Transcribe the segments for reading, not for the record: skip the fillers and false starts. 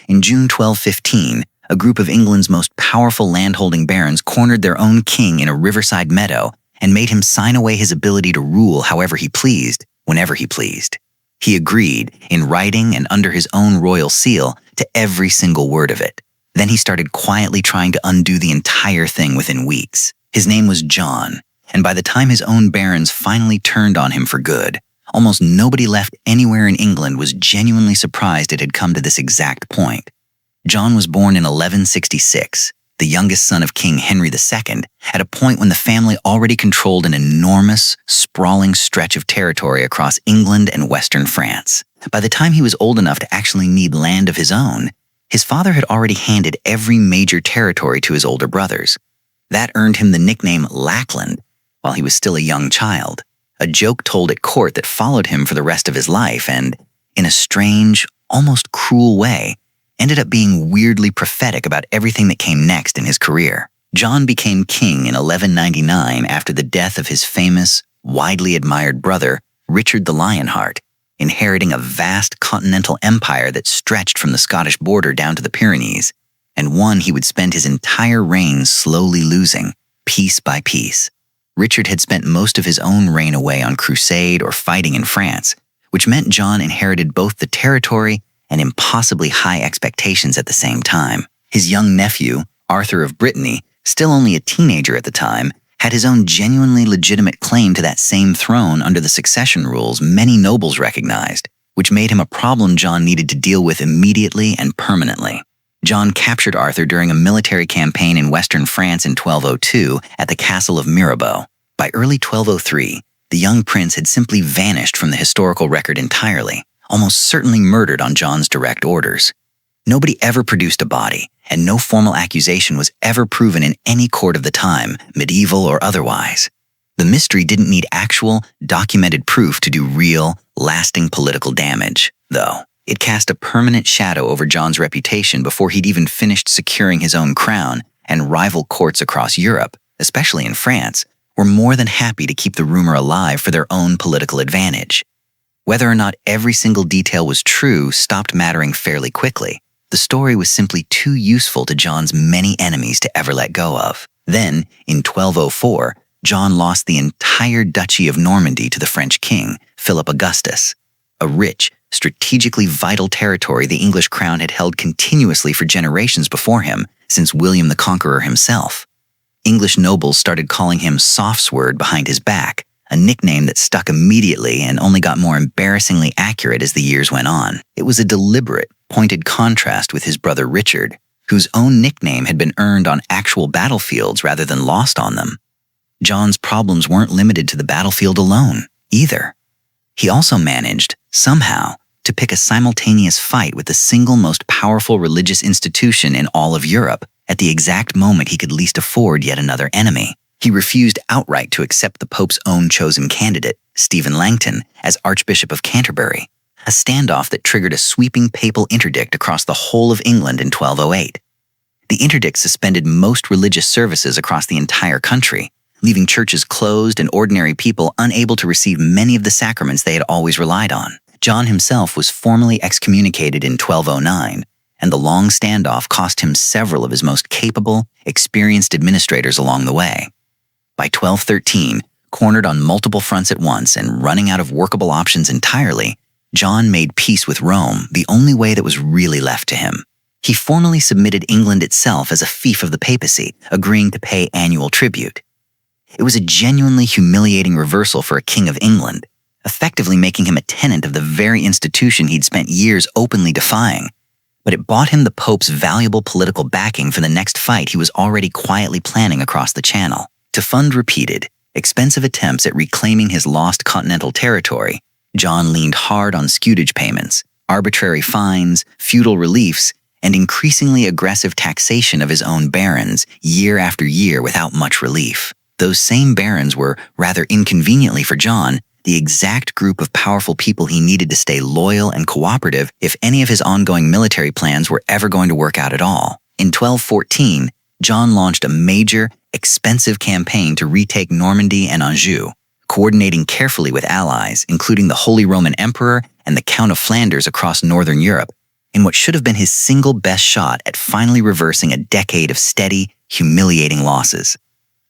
in June 1215, a group of England's most powerful landholding barons cornered their own king in a riverside meadow and made him sign away his ability to rule however he pleased, whenever he pleased. He agreed, in writing and under his own royal seal, to every single word of it. Then he started quietly trying to undo the entire thing within weeks. His name was John, and by the time his own barons finally turned on him for good, almost nobody left anywhere in England was genuinely surprised it had come to this exact point. John was born in 1166, the youngest son of King Henry II, at a point when the family already controlled an enormous, sprawling stretch of territory across England and western France. By the time he was old enough to actually need land of his own, his father had already handed every major territory to his older brothers. That earned him the nickname Lackland while he was still a young child, a joke told at court that followed him for the rest of his life and, in a strange, almost cruel way, ended up being weirdly prophetic about everything that came next in his career. John became king in 1199 after the death of his famous, widely admired brother, Richard the Lionheart, inheriting a vast continental empire that stretched from the Scottish border down to the Pyrenees, and one he would spend his entire reign slowly losing, piece by piece. Richard had spent most of his own reign away on crusade or fighting in France, which meant John inherited both the territory and impossibly high expectations at the same time. His young nephew, Arthur of Brittany, still only a teenager at the time, had his own genuinely legitimate claim to that same throne under the succession rules many nobles recognized, which made him a problem John needed to deal with immediately and permanently. John captured Arthur during a military campaign in western France in 1202 at the castle of Mirabeau. By early 1203, the young prince had simply vanished from the historical record entirely, almost certainly murdered on John's direct orders. Nobody ever produced a body, and no formal accusation was ever proven in any court of the time, medieval or otherwise. The mystery didn't need actual, documented proof to do real, lasting political damage, though. It cast a permanent shadow over John's reputation before he'd even finished securing his own crown, and rival courts across Europe, especially in France, were more than happy to keep the rumor alive for their own political advantage. Whether or not every single detail was true stopped mattering fairly quickly. The story was simply too useful to John's many enemies to ever let go of. Then, in 1204, John lost the entire Duchy of Normandy to the French king, Philip Augustus, a rich, strategically vital territory the English crown had held continuously for generations before him, since William the Conqueror himself. English nobles started calling him Softsword behind his back, a nickname that stuck immediately and only got more embarrassingly accurate as the years went on. It was a deliberate, pointed contrast with his brother Richard, whose own nickname had been earned on actual battlefields rather than lost on them. John's problems weren't limited to the battlefield alone, either. He also managed, somehow, to pick a simultaneous fight with the single most powerful religious institution in all of Europe at the exact moment he could least afford yet another enemy. He refused outright to accept the Pope's own chosen candidate, Stephen Langton, as Archbishop of Canterbury, a standoff that triggered a sweeping papal interdict across the whole of England in 1208. The interdict suspended most religious services across the entire country, leaving churches closed and ordinary people unable to receive many of the sacraments they had always relied on. John himself was formally excommunicated in 1209, and the long standoff cost him several of his most capable, experienced administrators along the way. By 1213, cornered on multiple fronts at once and running out of workable options entirely, John made peace with Rome the only way that was really left to him. He formally submitted England itself as a fief of the papacy, agreeing to pay annual tribute. It was a genuinely humiliating reversal for a king of England, effectively making him a tenant of the very institution he'd spent years openly defying. But it bought him the Pope's valuable political backing for the next fight he was already quietly planning across the Channel. To fund repeated, expensive attempts at reclaiming his lost continental territory, John leaned hard on scutage payments, arbitrary fines, feudal reliefs, and increasingly aggressive taxation of his own barons year after year without much relief. Those same barons were, rather inconveniently for John, the exact group of powerful people he needed to stay loyal and cooperative if any of his ongoing military plans were ever going to work out at all. In 1214, John launched a major, expensive campaign to retake Normandy and Anjou, coordinating carefully with allies, including the Holy Roman Emperor and the Count of Flanders across northern Europe, in what should have been his single best shot at finally reversing a decade of steady, humiliating losses.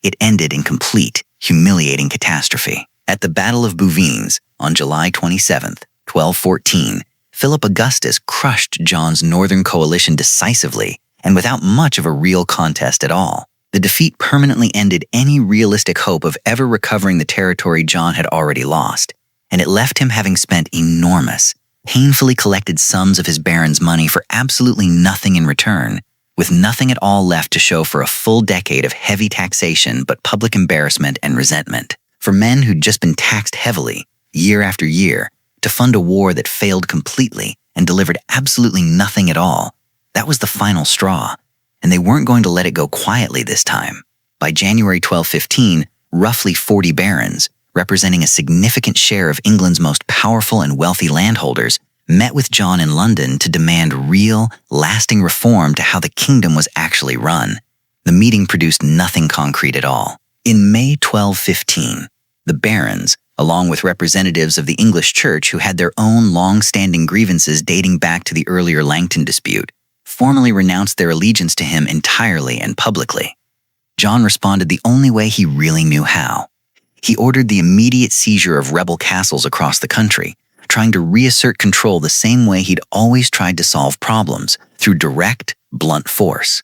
It ended in complete, humiliating catastrophe. At the Battle of Bouvines on July 27, 1214, Philip Augustus crushed John's northern coalition decisively and without much of a real contest at all. The defeat permanently ended any realistic hope of ever recovering the territory John had already lost, and it left him having spent enormous, painfully collected sums of his barons' money for absolutely nothing in return, with nothing at all left to show for a full decade of heavy taxation but public embarrassment and resentment. For men who'd just been taxed heavily, year after year, to fund a war that failed completely and delivered absolutely nothing at all, that was the final straw, and they weren't going to let it go quietly this time. By January 1215, roughly 40 barons, representing a significant share of England's most powerful and wealthy landholders, met with John in London to demand real, lasting reform to how the kingdom was actually run. The meeting produced nothing concrete at all. In May 1215, the barons, along with representatives of the English church who had their own long-standing grievances dating back to the earlier Langton dispute, formally renounced their allegiance to him entirely and publicly. John responded the only way he really knew how. He ordered the immediate seizure of rebel castles across the country, trying to reassert control the same way he'd always tried to solve problems, through direct, blunt force.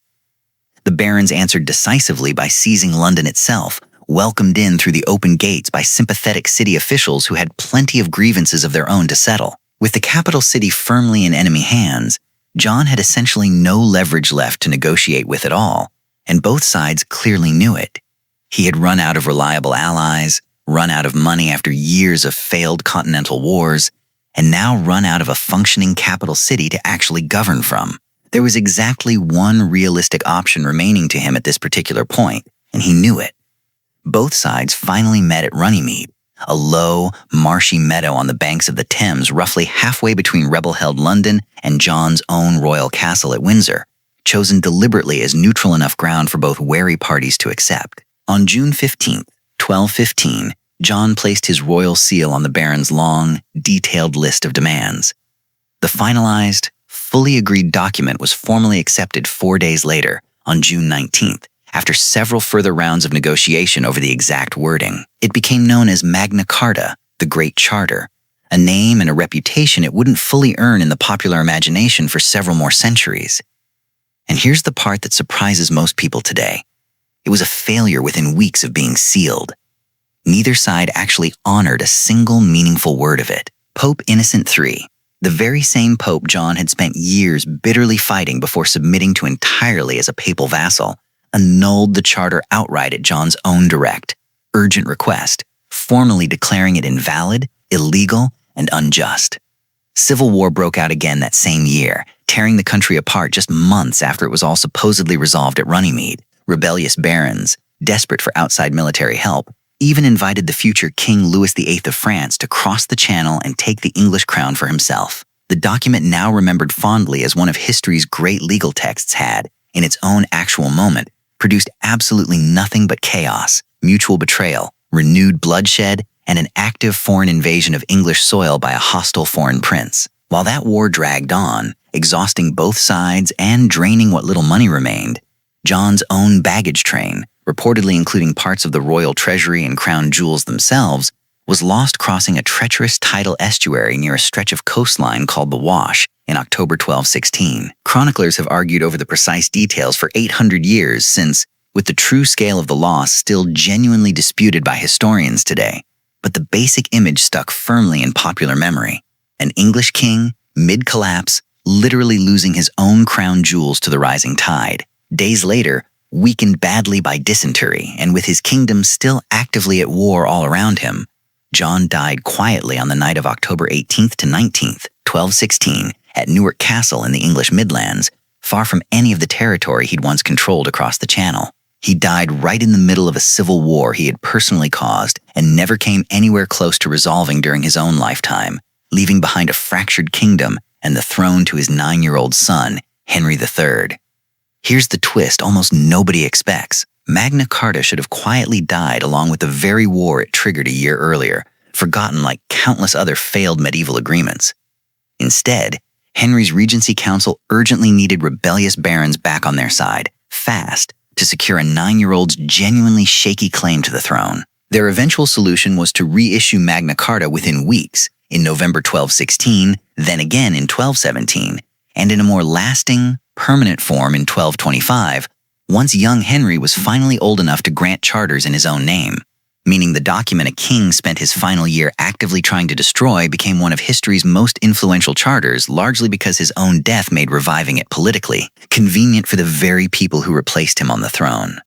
The barons answered decisively by seizing London itself, welcomed in through the open gates by sympathetic city officials who had plenty of grievances of their own to settle. With the capital city firmly in enemy hands, John had essentially no leverage left to negotiate with at all, and both sides clearly knew it. He had run out of reliable allies, run out of money after years of failed continental wars, and now run out of a functioning capital city to actually govern from. There was exactly one realistic option remaining to him at this particular point, and he knew it. Both sides finally met at Runnymede, a low, marshy meadow on the banks of the Thames roughly halfway between rebel-held London and John's own royal castle at Windsor, chosen deliberately as neutral enough ground for both wary parties to accept. On June 15, 1215, John placed his royal seal on the barons' long, detailed list of demands. The finalized, fully agreed document was formally accepted 4 days later, on June 19th, after several further rounds of negotiation over the exact wording. It became known as Magna Carta, the Great Charter, a name and a reputation it wouldn't fully earn in the popular imagination for several more centuries. And here's the part that surprises most people today. It was a failure within weeks of being sealed. Neither side actually honored a single meaningful word of it. Pope Innocent III, the very same pope John had spent years bitterly fighting before submitting to entirely as a papal vassal, annulled the charter outright at John's own direct, urgent request, formally declaring it invalid, illegal, and unjust. Civil war broke out again that same year, tearing the country apart just months after it was all supposedly resolved at Runnymede. Rebellious barons, desperate for outside military help, even invited the future King Louis VIII of France to cross the Channel and take the English crown for himself. The document, now remembered fondly as one of history's great legal texts, had, in its own actual moment, produced absolutely nothing but chaos, mutual betrayal, renewed bloodshed, and an active foreign invasion of English soil by a hostile foreign prince. While that war dragged on, exhausting both sides and draining what little money remained, John's own baggage train, reportedly including parts of the royal treasury and crown jewels themselves, was lost crossing a treacherous tidal estuary near a stretch of coastline called the Wash in October 1216. Chroniclers have argued over the precise details for 800 years since, with the true scale of the loss still genuinely disputed by historians today. But the basic image stuck firmly in popular memory. An English king, mid-collapse, literally losing his own crown jewels to the rising tide. Days later, weakened badly by dysentery and with his kingdom still actively at war all around him, John died quietly on the night of October 18th to 19th, 1216, at Newark Castle in the English Midlands, far from any of the territory he'd once controlled across the Channel. He died right in the middle of a civil war he had personally caused and never came anywhere close to resolving during his own lifetime, leaving behind a fractured kingdom and the throne to his 9-year-old son, Henry III. Here's the twist almost nobody expects. Magna Carta should have quietly died along with the very war it triggered a year earlier, forgotten like countless other failed medieval agreements. Instead, Henry's Regency Council urgently needed rebellious barons back on their side, fast, to secure a 9-year-old's genuinely shaky claim to the throne. Their eventual solution was to reissue Magna Carta within weeks, in November 1216, then again in 1217, and in a more lasting, permanent form in 1225, once young Henry was finally old enough to grant charters in his own name, meaning the document a king spent his final year actively trying to destroy became one of history's most influential charters, largely because his own death made reviving it politically convenient for the very people who replaced him on the throne.